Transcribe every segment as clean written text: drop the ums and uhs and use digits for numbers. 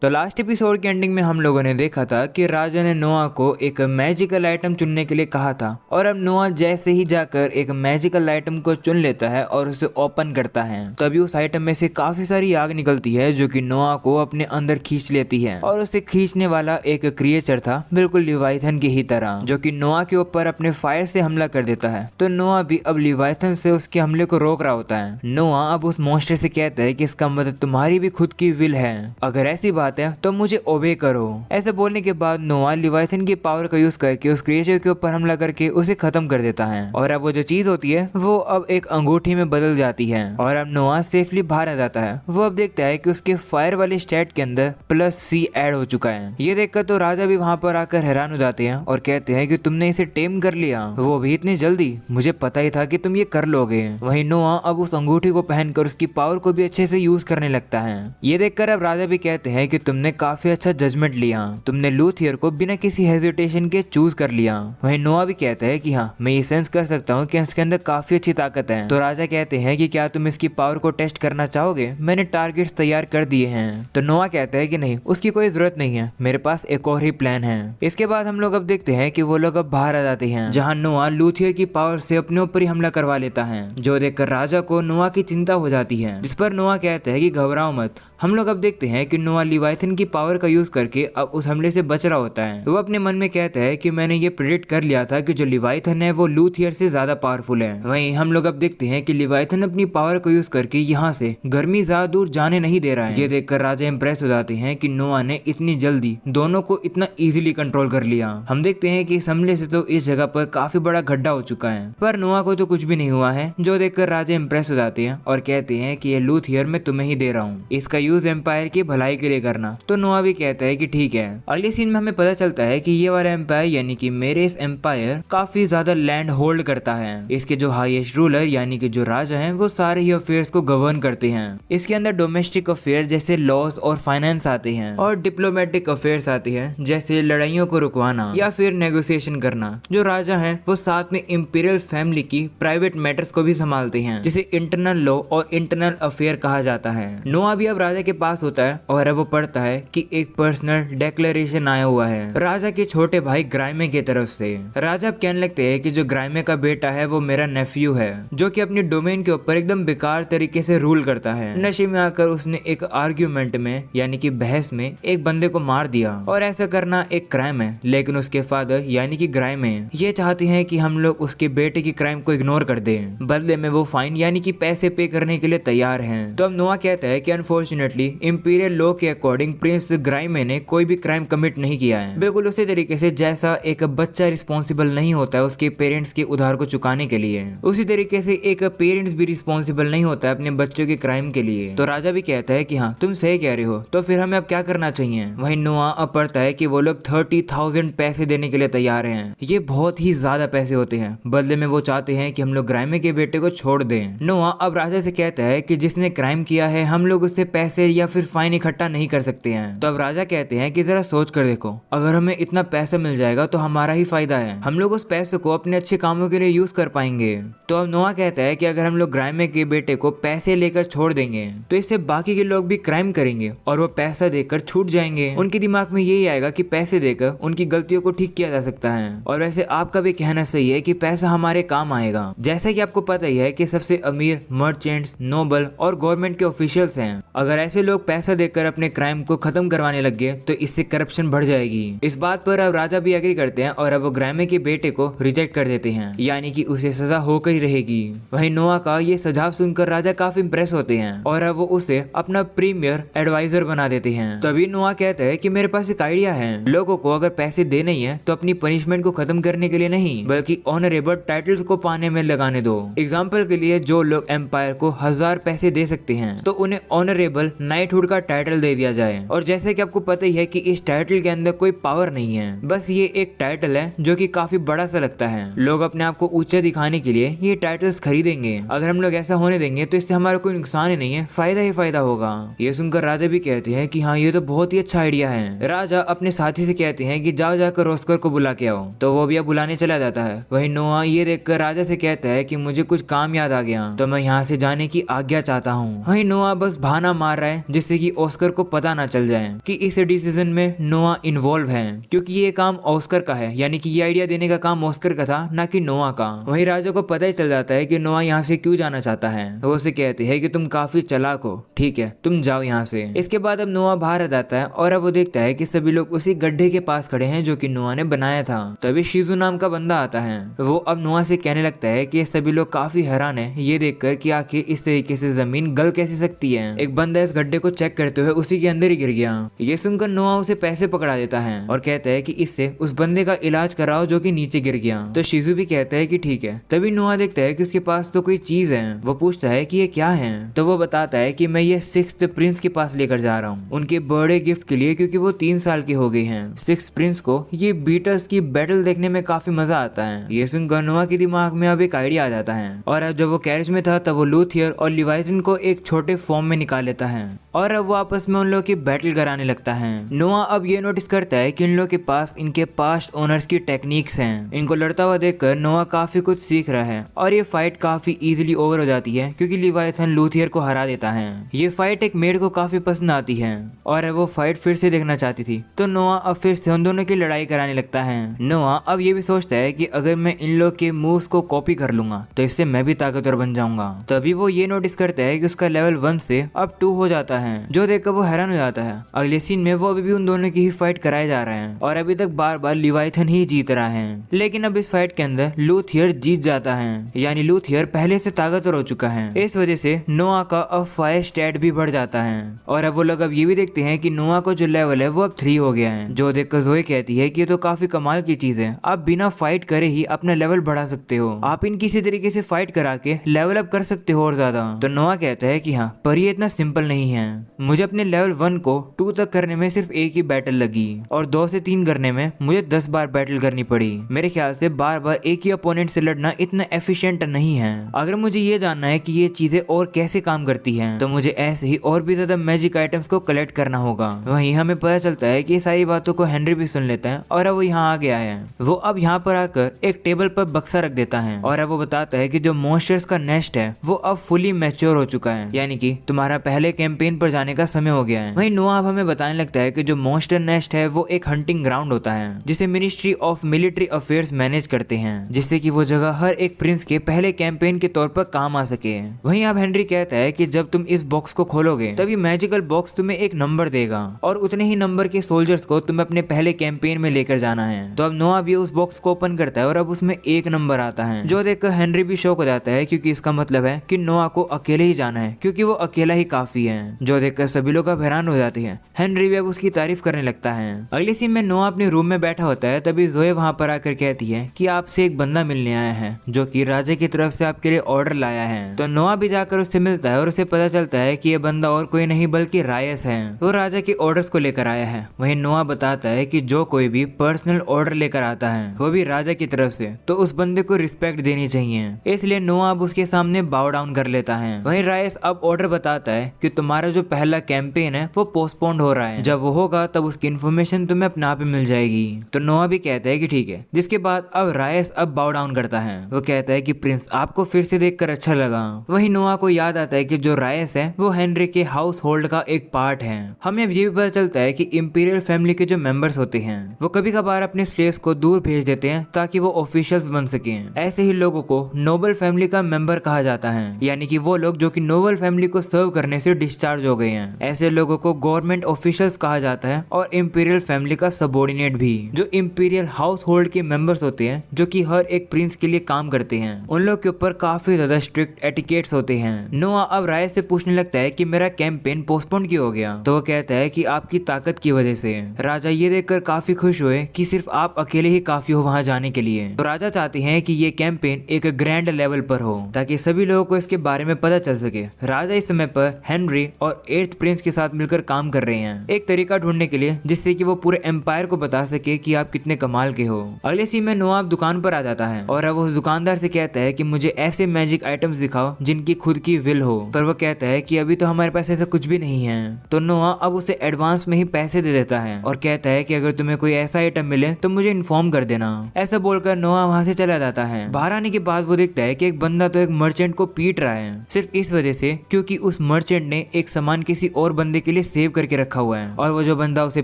तो last episode की ending में हम लोगों ने देखा था कि राजा ने नोआ को एक मैजिकल आइटम चुनने के लिए कहा था और अब नोआ जैसे ही जाकर एक मैजिकल आइटम को चुन लेता है और उसे ओपन करता है तभी उस आइटम में से काफी सारी आग निकलती है जो कि नोआ को अपने अंदर खींच लेती है और उसे खींचने वाला एक क्रिएचर था बिल्कुल लिवाइथन की ही तरह जो कि नोआ के ऊपर अपने फायर से हमला कर देता है। तो नोआ भी अब लिवाइथन से उसके हमले को रोक रहा होता है। नोआ अब उस मॉन्स्टर से कहता है कि इसका मतलब तुम्हारी भी खुद की विल है, अगर ऐसी बात है तो मुझे ओबे करो। ऐसे बोलने के बाद नोआ लिवाइथन की पावर का यूज करके उस क्रिएचर के ऊपर हमला करके उसे खत्म कर देता है और अब वो जो चीज होती है वो अब एक अंगूठी में बदल जाती है और अब नोआ सेफली बाहर आ जाता है। वो अब देखता है कि उसके फायर वाले स्टैट के अंदर +C ऐड हो चुका है। ये देखकर तो राजा भी वहाँ पर आकर हैरान हो जाते हैं और कहते हैं कि तुमने इसे टेम कर लिया, वो भी इतनी जल्दी, मुझे पता ही था कि तुम ये कर लोगे। वहीं नोआ अब उस अंगूठी को पहनकर उसकी पावर को भी अच्छे से यूज करने लगता है। ये देखकर अब राजा भी कहते हैं कि तुमने काफी अच्छा जजमेंट लिया, तुमने लूथियर को बिना किसी हेजिटेशन के चूज कर लिया। वहीं नोआ भी कहता है कि हाँ, मैं ये सेंस कर सकता हूँ कि इसके अंदर काफी अच्छी ताकत है। तो राजा कहते हैं कि क्या तुम इसकी पावर को टेस्ट करना चाहोगे, मैंने टारगेट्स तैयार कर दिए हैं। तो नोआ कहता है कि नहीं, उसकी कोई जरूरत नहीं है, मेरे पास एक और ही प्लान है। इसके बाद हम लोग अब देखते हैं कि वो लोग अब बाहर आ जाते हैं जहाँ नोआ लूथियर की पावर से अपने ऊपर ही हमला करवा लेता है जो देखकर राजा को नोआ की चिंता हो जाती है, जिस पर नोआ कहता है कि घबराओ मत। हम लोग अब देखते हैं कि नोआ लिवाइथन की पावर का यूज करके अब उस हमले से बच रहा होता है। वो अपने मन में कहता है कि मैंने ये प्रेडिक्ट कर लिया था कि जो लिवाइथन है वो लूथियर से ज्यादा पावरफुल है। वहीं हम लोग अब देखते हैं कि लिवाइथन अपनी पावर को यूज करके यहाँ से गर्मी ज्यादा दूर जाने नहीं दे रहा है। ये देखकर राजा इंप्रेस हो जाते हैं कि नोआ ने इतनी जल्दी दोनों को इतना इजीली कंट्रोल कर लिया। हम देखते हैं कि इस हमले से तो इस जगह पर काफी बड़ा गड्ढा हो चुका है, पर नोआ को तो कुछ भी नहीं हुआ है। जो देखकर राजा इंप्रेस हो जाते हैं और कहते हैं कि ये लूथियर मैं तुम्हें ही दे रहा हूँ, इसका यूज एम्पायर की भलाई के लिए करना। तो नोआ भी कहता है कि ठीक है। अगले सीन में हमें पता चलता है कि ये वाला एम्पायर यानी कि मेरे इस एम्पायर काफी ज्यादा लैंड होल्ड करता है। इसके जो हाईएस्ट रूलर यानी कि जो राजा हैं वो सारे ही अफेयर्स को गवर्न करते हैं। इसके अंदर डोमेस्टिक अफेयर जैसे लॉज और फाइनेंस आते हैं और डिप्लोमेटिक अफेयर्स आते हैं जैसे लड़ाइयों को रुकवाना या फिर नेगोशिएशन करना। जो राजा है वो साथ में इंपीरियल फैमिली की प्राइवेट मैटर्स को भी संभालते हैं जिसे इंटरनल लॉ और इंटरनल अफेयर कहा जाता है। नोआ भी अब राजा के पास होता है और अब वो पढ़ता है कि एक पर्सनल डिक्लेरेशन आया हुआ है राजा के छोटे भाई ग्राइमे की तरफ से। राजा अब कहने लगते हैं कि जो ग्राइमे का बेटा है वो मेरा नेफ्यू है जो कि अपनी डोमेन के ऊपर एकदम बेकार तरीके से रूल करता है। नशे में आकर उसने एक आर्ग्यूमेंट में यानी कि बहस में एक बंदे को मार दिया और ऐसा करना एक क्राइम है, लेकिन उसके फादर यानी कि ग्राइमे ये चाहते हैं कि हम लोग उसके बेटे की क्राइम को इग्नोर कर दें। बदले में वो फाइन यानी कि पैसे पे करने के लिए तैयार हैं। तो अब नोआ कहता है कि अनफॉर्चुनेटली इंपीरियल लॉ के अकॉर्डिंग प्रिंस ग्राइमे ने कोई भी क्राइम कमिट नहीं किया है, बिल्कुल उसी तरीके से जैसा एक बच्चा रिस्पॉन्सिबल नहीं होता है उसके पेरेंट्स के उधार को चुकाने के लिए, उसी तरीके से एक पेरेंट्स भी रिस्पॉन्सिबल नहीं होता है अपने बच्चों के क्राइम के लिए। तो राजा भी कहता है कि हाँ तुम सही कह रहे हो, तो फिर हमें अब क्या करना चाहिए। वहीं नोआ अब पढ़ता है कि वो लोग 30,000 पैसे देने के लिए तैयार हैं। ये बहुत ही ज्यादा पैसे होते हैं, बदले में वो चाहते हैं कि हम लोग ग्राइमे के बेटे को छोड़ दें। नोआ अब राजा से कहता है कि जिसने क्राइम किया है हम लोग उससे पैसे या फिर फाइन इकट्ठा नहीं कर सकते हैं। तो अब राजा कहते हैं कि जरा सोच कर देखो, अगर हमें इतना पैसा मिल जाएगा तो हमारा ही फायदा है, हम लोग उस पैसे को अपने अच्छे कामों के लिए यूज कर पाएंगे। तो अब नोआ कहता है कि अगर हम लोग ग्राइमे के बेटे को पैसे लेकर छोड़ देंगे तो इससे बाकी के लोग भी क्राइम करेंगे और वो पैसा देकर छूट जाएंगे। उनके दिमाग में यही आएगा कि पैसे देकर उनकी गलतियों को ठीक किया जा सकता है। और वैसे आपका भी कहना सही है कि पैसा हमारे काम आएगा। जैसा कि आपको पता ही है कि सबसे अमीर मर्चेंट्स, नोबल और गवर्नमेंट के ऑफिशियल्स हैं। अगर ऐसे लोग पैसा देकर अपने क्राइम को खत्म करवाने लग गए तो इससे करप्शन बढ़ जाएगी। इस बात पर अब राजा भी एग्री करते हैं और अब वो ग्राइमे के बेटे को रिजेक्ट कर देते हैं, यानी कि उसे सजा होकर ही रहेगी। वहीं नोआ का ये सुझाव सुनकर राजा काफी इंप्रेस होते हैं और अब वो उसे अपना प्रीमियर एडवाइजर बना देते हैं। तभी नोआ कहता है कि मेरे पास एक आइडिया है, लोगों को अगर पैसे देने ही है तो अपनी पनिशमेंट को खत्म करने के लिए नहीं बल्कि ऑनरेबल टाइटल्स को पाने में लगाने दो। एग्जाम्पल के लिए जो लोग एम्पायर को 1000 पैसे दे सकते हैं तो उन्हें ऑनरेबल नाइटहुड का टाइटल दे दिया जाए। और जैसे कि आपको पता ही है कि इस टाइटल के अंदर कोई पावर नहीं है, बस ये एक टाइटल है जो कि काफी बड़ा सा लगता है। लोग अपने आप को ऊंचा दिखाने के लिए ये टाइटल्स खरीदेंगे। अगर हम लोग ऐसा होने देंगे तो इससे हमारा कोई नुकसान ही नहीं है, फायदा ही फायदा होगा। ये सुनकर राजा भी कहते हैं कि हाँ ये तो बहुत ही अच्छा आइडिया है। राजा अपने साथी से कहते हैं कि जाओ जाकर ऑस्कर को बुला के आओ। तो वो भी अब बुलाने चला जाता है। वहीं नोआ ये देखकर राजा से कहता है कि मुझे कुछ काम याद आ गया तो मैं यहाँ से जाने की आज्ञा चाहता हूँ। वहीं नोआ बस बहाना मार रहा है जिससे कि ऑस्कर को पता ना चल जाए कि इस डिसीजन में नोआ इन्वॉल्व है, क्योंकि ये काम ऑस्कर का है, यानी कि ये आइडिया देने का काम ऑस्कर का था, ना कि नोआ का। वहीं राजा को पता ही चल जाता है कि नोआ यहाँ से क्यों जाना चाहता है। वो उसे कहते हैं कि तुम काफी चालाक हो, ठीक है तुम जाओ यहाँ से। इसके बाद अब नोआ बाहर आ जाता है और अब वो देखता है कि सभी लोग उसी गड्ढे के पास खड़े हैं जो कि नोआ ने बनाया था। तभी शिजू नाम का बंदा आता है। वो अब नोआ से कहने लगता है कि सभी लोग काफी हैरान है ये देखकर कि आखिर इस तरीके से जमीन गल कैसे सकती है। एक बंदा इस गड्ढे को चेक करते हुए उसी के अंदर ही गिर गया। ये सुनकर नोआ उसे पैसे पकड़ा देता है और कहता है कि इससे उस बंदे का इलाज कराओ जो कि नीचे गिर गया। तो शिजू भी कहता है कि ठीक है। तभी नोआ देखता है कि उसके पास तो कोई चीज है। वो पूछता है कि ये क्या है। तो वो बताता है कि मैं ये 6th प्रिंस के पास लेकर जा रहा हूँ उनके बर्थडे गिफ्ट के लिए, क्योंकि वो 3 साल की हो गई हैं। 6th प्रिंस को ये बीटल्स की बैटल देखने में काफी मजा आता है। ये सुनकर नोआ के दिमाग में अब एक आइडिया आ जाता है और अब जब वो कैरेज में था तब वो लूथियर और लिवाइथन को एक छोटे फॉर्म में निकाल लेता है और अब वो आपस में उन लोगों की बैटल कराने लगता है। नोआ अब ये नोटिस करता है कि इन लोगों के पास इनके पास्ट ओनर्स की टेक्निक्स हैं। इनको लड़ता हुआ देखकर नोआ काफी कुछ सीख रहा है और ये फाइट काफी इजीली ओवर हो जाती है क्योंकि लिवाइथन लूथियर को हरा देता है। ये फाइट एक मेड को काफी पसंद आती है और वो फाइट फिर से देखना चाहती थी। तो नोआ अब फिर से उन दोनों की लड़ाई कराने लगता है। नोआ अब ये भी सोचता है कि अगर मैं इन लोग के मूव्स को कॉपी कर लूंगा तो इससे मैं भी ताकतवर बन जाऊंगा। तभी वो ये नोटिस करता है कि उसका लेवल 1 से अब 2 हो जाता है, जो देखकर वो हैरान हो जाता है। अगले सीन में वो अभी भी उन दोनों की ही फाइट कराए जा रहे हैं और अभी तक बार बार लिवाइथन ही जीत रहा है। लेकिन अब इस फाइट के अंदर लूथियर जीत जाता है, यानी लूथियर पहले से ताकतवर हो चुका है। इस वजह से नोआ का अब फायर स्टैट भी बढ़ जाता है और अब वो लोग अब ये भी देखते हैं कि नोआ का जो लेवल है वो अब 3 हो गया है, जो देखकर जोए कहती है कि ये तो काफी कमाल की चीज है, आप बिना फाइट करे ही अपना लेवल बढ़ा सकते हो, आप इन किसी तरीके से फाइट करा के लेवल अप कर सकते हो और ज्यादा। तो नोआ कहता है कि हाँ, पर ये इतना सिंपल नहीं है, मुझे अपने लेवल 1 को 2 तक करने में सिर्फ एक ही बैटल लगी और 2 से 3 करने में मुझे 10 बार बैटल करनी पड़ी। मेरे ख्याल से बार बार एक ही अपोनेंट से लड़ना इतना एफिशिएंट नहीं है। अगर मुझे ये जानना है कि ये चीजें और कैसे काम करती हैं, तो मुझे ऐसे ही और भी ज्यादा मैजिक आइटम्स को कलेक्ट करना होगा। वहीं हमें पता चलता है कि सारी बातों को हेनरी भी सुन लेता है और अब वो यहाँ आ गया है। वो अब यहाँ पर आकर एक टेबल पर बक्सा रख देता है और अब वो बताता है कि जो मॉन्स्टर्स का नेस्ट है वो अब फुली मैच्योर हो चुका है, यानी कि तुम्हारा पहले कैंपेन पर जाने का समय हो गया है। वहीं नोआ अब हमें बताने लगता है कि जो मॉन्स्टर नेस्ट है वो एक हंटिंग ग्राउंड होता है जिसे ministry of military affairs manage करते हैं, जिससे कि वो जगह हर एक प्रिंस के पहले कैंपेन के तौर पर काम आ सके। वहीं अब हेनरी कहता है कि जब तुम इस बॉक्स को खोलोगे तभी मैजिकल बॉक्स तुम्हें एक नंबर देगा और उतने ही नंबर के सोल्जर्स को तुम्हें अपने पहले कैंपेन में लेकर जाना है। तो अब नोआ भी उस बॉक्स को ओपन करता है और अब उसमें 1 नंबर आता है, जो देखकर हेनरी भी शॉक हो जाता है क्योंकि इसका मतलब है कि नोआ को अकेले ही जाना है, क्योंकि वो अकेला ही काफी है। जो देखकर सभी लोग अब हैरान हो जाते हैं। हेनरी भी अब उसकी तारीफ करने लगता है। अगले सीन में नोआ अपने रूम में बैठा होता है, तभी जोए वहां पर आकर कहती है कि आपसे एक बंदा मिलने आया है जो कि राजा की तरफ से आपके लिए ऑर्डर लाया है। तो नोआ भी जाकर उससे मिलता है और उसे पता चलता है कि ये बंदा और कोई नहीं बल्कि रायस है। वो राजा के ऑर्डर्स को लेकर आया है। वहीं नोआ बताता है कि जो कोई भी पर्सनल ऑर्डर लेकर आता है वो भी राजा की तरफ से, तो उस बंदे को रिस्पेक्ट देनी चाहिए। इसलिए नोआ अब उसके सामने बाउ डाउन कर लेता है। वहीं रायस अब ऑर्डर बताता है कि तुम्हारा जो पहला कैंपेन है वो पोस्टपोन्ड हो रहा है, जब वो होगा तब उसकी इन्फॉर्मेशन तुम्हें अपने आप ही मिल जाएगी। तो नोआ भी कहता है कि ठीक है। जिसके बाद अब रायस अब बाउ डाउन करता है। वो कहता है कि प्रिंस आपको फिर से देखकर अच्छा लगा। वहीं नोआ को याद आता है कि जो रायस है वो हेनरी के हाउस होल्ड का एक पार्ट है। हमें अब ये भी पता चलता है कि इंपीरियल फैमिली के जो मेंबर्स होते हैं वो कभी कभार अपने स्लेव्स को दूर भेज देते हैं ताकि वो ऑफिशियल्स बन सकें। ऐसे ही लोगों को नोबल फैमिली का मेंबर कहा जाता है, यानी कि वो लोग जो कि नोबल फैमिली को सर्व करने से डिस्चार्ज हो गए हैं। ऐसे लोगों को गवर्नमेंट ऑफिशियल्स कहा जाता है और इंपीरियल फैमिली का सबऑर्डिनेट भी। जो इंपीरियल हाउस होल्ड के मेंबर्स होते हैं जो कि हर एक प्रिंस के लिए काम करते हैं, उन लोग के ऊपर काफी ज्यादा स्ट्रिक्ट एटिकेट्स होते हैं। नोआ अब रायस से पूछने लगता है कि मेरा कैंपेन पोस्टपोन क्यों हो गया। तो वो कहता है कि आपकी ताकत की वजह से। राजा ये देखकर काफी खुश हुए कि सिर्फ आप अकेले ही काफी हो वहां जाने के लिए। तो राजा चाहते हैं कि ये कैंपेन एक ग्रैंड लेवल पर हो ताकि सभी लोगों को इसके बारे में पता चल सके। राजा इस समय पर हेनरी और 8th प्रिंस के साथ मिलकर काम कर रहे हैं एक तरीका ढूंढने के लिए जिससे कि वो पूरे एम्पायर को बता सके कि आप कितने कमाल के हो। अगले सीन में नोआ दुकान पर आ जाता है और अब उस दुकानदार से कहता है कि मुझे ऐसे मैजिक आइटम्स दिखाओ जिनकी खुद की विल हो, पर वो कहता है कि अभी तो हमारे पास ऐसा कुछ भी नहीं है। तो नोआ अब उसे एडवांस में ही पैसे दे देता है और कहता है कि अगर तुम्हें कोई ऐसा आइटम मिले तो मुझे इन्फॉर्म कर देना। ऐसा बोलकर नोआ वहां से चला जाता है। बाहर आने के बाद वो देखता है कि एक बंदा तो एक मर्चेंट को पीट रहा है, सिर्फ इस वजह से क्योंकि उस मर्चेंट ने एक सामान किसी और बंदे के लिए लिए सेव करके रखा हुआ है और वो जो बंदा उसे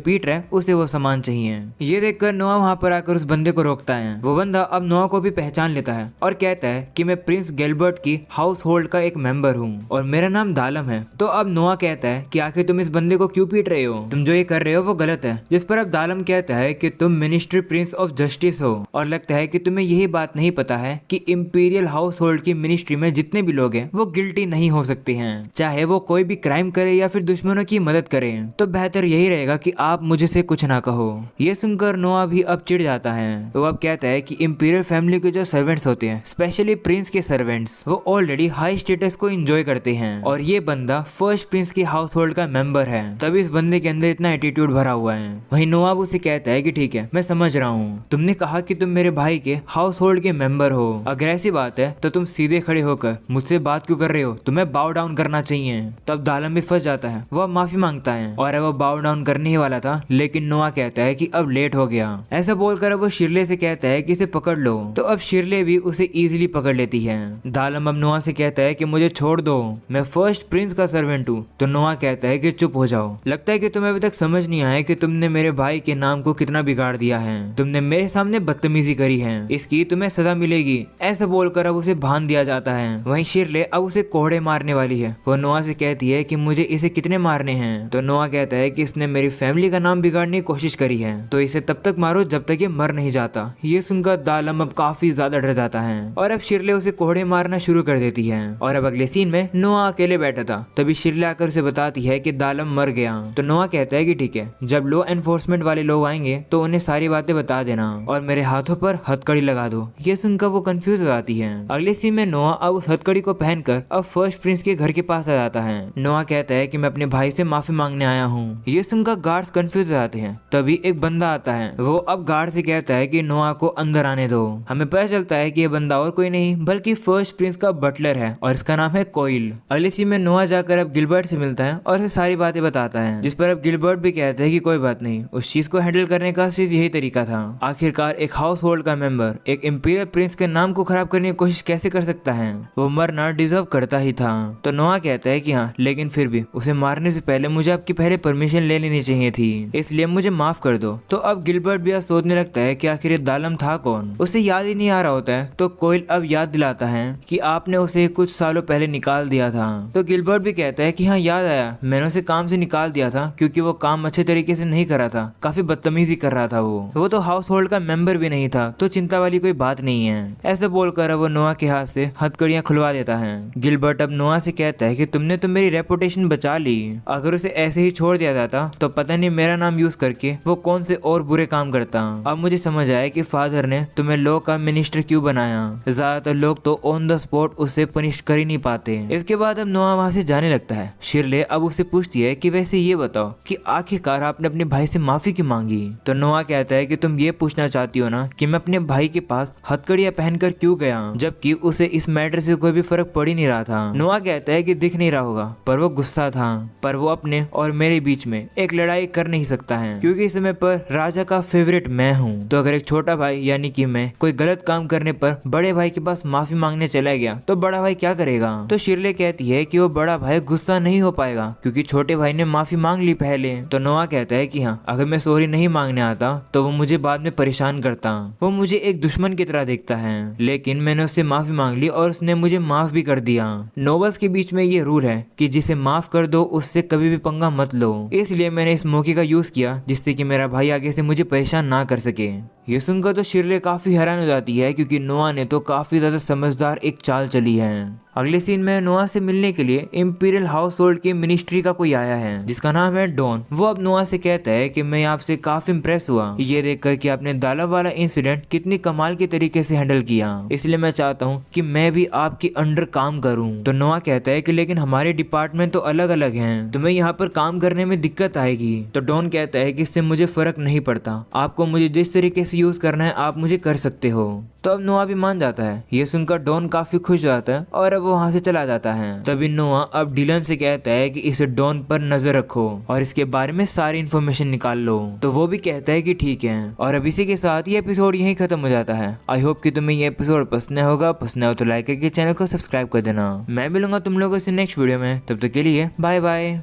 पीट रहा है उसे वो सामान चाहिए। ये देखकर नोआ वहाँ पर आकर उस बंदे को रोकता है। वो बंदा अब नोआ को भी पहचान लेता है और कहता है कि मैं प्रिंस गिलबर्ट की हाउस होल्ड का एक मेंबर हूँ और मेरा नाम दालम है। तो अब नोआ कहता है कि आखिर तुम इस बंदे को क्यों पीट रहे हो, तुम जो ये कर रहे हो वो गलत है। जिस पर अब दालम कहता है कि तुम मिनिस्ट्री प्रिंस ऑफ जस्टिस हो और लगता है कि तुम्हें यही बात नहीं पता है कि इंपीरियल हाउस होल्ड की मिनिस्ट्री में जितने भी लोग हैं वो गिल्टी नहीं हो सकते हैं, चाहे वो कोई भी क्राइम करे या फिर दुश्मनों की मदद करे। तो बेहतर यही रहेगा कि आप मुझे से कुछ ना कहो। ये सुनकर नोआ भी अब चिढ़ जाता है। वो अब कहता है कि इंपीरियल फैमिली के जो सर्वेंट्स होते हैं, स्पेशली प्रिंस के सर्वेंट्स, वो ऑलरेडी हाई स्टेटस को एंजॉय करते हैं और ये बंदा फर्स्ट प्रिंस की हाउस होल्ड का मेंबर है, तभी इस बंदे के अंदर इतना एटीट्यूड भरा हुआ है। वहीं नोआ उसे कहता है कि ठीक है, मैं समझ रहा हूँ, तुमने कहा कि तुम मेरे भाई के हाउस होल्ड के मेंबर हो, अगर ऐसी बात है तो तुम सीधे खड़े होकर मुझसे बात क्यों कर रहे हो, तुम्हें बाउ डाउन करना चाहिए। तब दालम भी फंस जाता है, वो माफी मांगता है और वो बाउ डाउन करने ही वाला था, लेकिन नोआ कहता है कि अब लेट हो गया। ऐसा बोलकर वो शिरले से कहता है कि इसे पकड़ लो। तो अब शिरले भी उसे इजीली पकड़ लेती है। दालम अब नोआ से कहता है कि मुझे छोड़ दो, मैं फर्स्ट प्रिंस का सर्वेंट हूँ। तो नोआ कहता है कि चुप हो जाओ, लगता है कि तुम्हें अभी तक समझ नहीं आया कि तुमने मेरे भाई के नाम को कितना बिगाड़ दिया है, तुमने मेरे सामने बदतमीजी करी है, इसकी तुम्हें सजा मिलेगी। ऐसा बोलकर अब उसे बांध दिया जाता है। वहीं शिरले अब उसे कोड़े मारने वाली है। वो नोआ से कहती है कि मुझे इसे कितने मारने हैं। तो नोआ कहता है कि इसने मेरी फैमिली का नाम बिगाड़ने की कोशिश करी है, तो इसे तब तक मारो जब तक ये मर नहीं जाता। ये सुनकर दालम अब काफी ज्यादा डर जाता है और अब शिरले उसे कोड़े मारना शुरू कर देती है। और अब अगले सीन में नोआ अकेले बैठा था, तभी शिरले आकर उसे बताती है कि दालम मर गया। तो नोआ कहता है कि ठीक है, जब लॉ एनफोर्समेंट वाले लोग आएंगे तो उन्हें सारी बातें बता देना और मेरे हाथों पर हथकड़ी लगा दो। ये सुनकर वो कंफ्यूज हो जाती है। अगले सीन में नोआ अब उस हथकड़ी को पहनकर अब फर्स्ट प्रिंस के घर के पास आ जाता है। नोआ कहता है कि मैं अपने भाई से माफी मांगने आया हूँ। ये सुनकर गार्ड्स कंफ्यूज हो जाते हैं। तभी एक बंदा आता है, वो अब गार्ड से कहता है कि नोआ को अंदर आने दो। हमें पता चलता है कि ये बंदा और कोई नहीं बल्कि फर्स्ट प्रिंस का बटलर है और इसका नाम है कोइल। अगले सीन में नोआ जाकर अब गिलबर्ट से मिलता है और इसे सारी बातें बताता है, जिस पर अब गिलबर्ट भी कहता है कि कोई बात नहीं, उस चीज को हैंडल करने का सिर्फ यही तरीका था। आखिरकार एक हाउस होल्ड का मेंबर एक इंपीरियल प्रिंस के नाम को खराब करने की कोशिश कैसे कर सकता है, वो मरना डिजर्व करता ही था। तो नोआ कहता है कि हाँ, लेकिन फिर भी उसे मारने से पहले मुझे आपकी पहले परमिशन ले लेनी चाहिए थी, इसलिए मुझे माफ कर दो। तो अब गिलबर्ट भी सोचने लगता है कि आखिर ये दालम था कौन, उसे याद ही नहीं आ रहा होता है। तो कोइल अब याद दिलाता है कि आपने उसे कुछ सालों पहले निकाल दिया था। तो गिलबर्ट भी कहता है कि हाँ याद आया, मैंने उसे काम से निकाल दिया था क्योंकि वो काम अच्छे तरीके से नहीं कर रहा था, काफी बदतमीजी कर रहा था। वो तो हाउस होल्ड का मेंबर भी नहीं था, तो चिंता वाली कोई बात नहीं है। ऐसे बोलकर वो नोआ के हाथ से हथकड़ियां खुलवा देता है। गिलबर्ट अब नोआ से कहता है कि तुमने तो मेरी रेपुटेशन बचा ली, अगर उसे ऐसे ही छोड़ दिया जाता तो पता नहीं मेरा नाम यूज करके वो कौन से और बुरे काम करता। अब मुझे समझ आया कि फादर ने तुम्हें लॉ का मिनिस्टर क्यों बनाया, ज्यादातर लोग तो ऑन द स्पॉट उससे पनिश कर ही नहीं पाते। इसके बाद अब नोआ वहाँ से जाने लगता है। शिरले अब उससे पूछती है कि वैसे ये बताओ कि आखिरकार आपने अपने भाई से माफी क्यों मांगी। तो नोआ कहता है कि तुम ये पूछना चाहती हो ना कि मैं अपने भाई के पास हथकड़ियां पहनकर क्यों गया, जबकि उसे इस मैटर से कोई भी फर्क पड़ ही नहीं रहा था। नोआ कहता है कि दिख नहीं रहा होगा, पर वो गुस्सा था, पर वो अपने और मेरे बीच में एक लड़ाई कर नहीं सकता है क्योंकि इस समय पर राजा का फेवरेट मैं हूँ। तो अगर एक छोटा भाई यानी कि मैं कोई गलत काम करने पर बड़े भाई के पास माफी मांगने चला गया तो बड़ा भाई क्या करेगा। तो शिरले कहती है कि वो बड़ा भाई गुस्सा नहीं हो पाएगा क्योंकि छोटे भाई ने माफी मांग ली पहले। तो नोआ कहता है कि हाँ, अगर मैं सॉरी नहीं मांगने आता तो वो मुझे बाद में परेशान करता, वो मुझे एक दुश्मन की तरह देखता है, लेकिन मैंने उससे माफी मांग ली और उसने मुझे माफ भी कर दिया। नोबल्स के बीच में ये रूल है कि जिसे माफ कर दो उससे कभी भी पंगा मत लो, इसलिए मैंने इस मौके का यूज किया जिससे कि मेरा भाई आगे से मुझे परेशान ना कर सके। ये सुनकर तो शिरले काफी हैरान हो जाती है क्योंकि नोआ ने तो काफी ज्यादा समझदार एक चाल चली है। अगले सीन में नोआ से मिलने के लिए इंपीरियल हाउस होल्ड की मिनिस्ट्री का कोई आया है जिसका नाम है डॉन। वो अब नोआ से कहता है कि मैं आपसे काफी इम्प्रेस हुआ ये देखकर कि आपने दाला वाला इंसिडेंट कितनी कमाल के तरीके से हैंडल किया, इसलिए मैं चाहता हूँ कि मैं भी आपके अंडर काम करूँ। तो नोआ कहता है कि लेकिन हमारे डिपार्टमेंट तो अलग अलग हैं, तुम्हें यहाँ पर काम करने में दिक्कत आएगी। तो डॉन कहता है कि इससे मुझे फर्क नहीं पड़ता, आपको मुझे जिस तरीके से यूज करना है आप मुझे कर सकते हो। तो अब नोआ भी मान जाता है। ये सुनकर डॉन काफी खुश हो जाता है और अब वो वहाँ से चला जाता है। तभी नोआ अब डिलन से कहता है कि इसे डॉन पर नजर रखो और इसके बारे में सारी इन्फॉर्मेशन निकाल लो। तो वो भी कहता है कि ठीक है। और अब इसी के साथ ये एपिसोड यहीं खत्म हो जाता है। आई होप कि तुम्हें ये एपिसोड पसंद होगा, पसंद हो तो लाइक करके चैनल को सब्सक्राइब कर देना। मैं मिलूंगा तुम लोगों से नेक्स्ट वीडियो में, तब तक के लिए बाय बाय।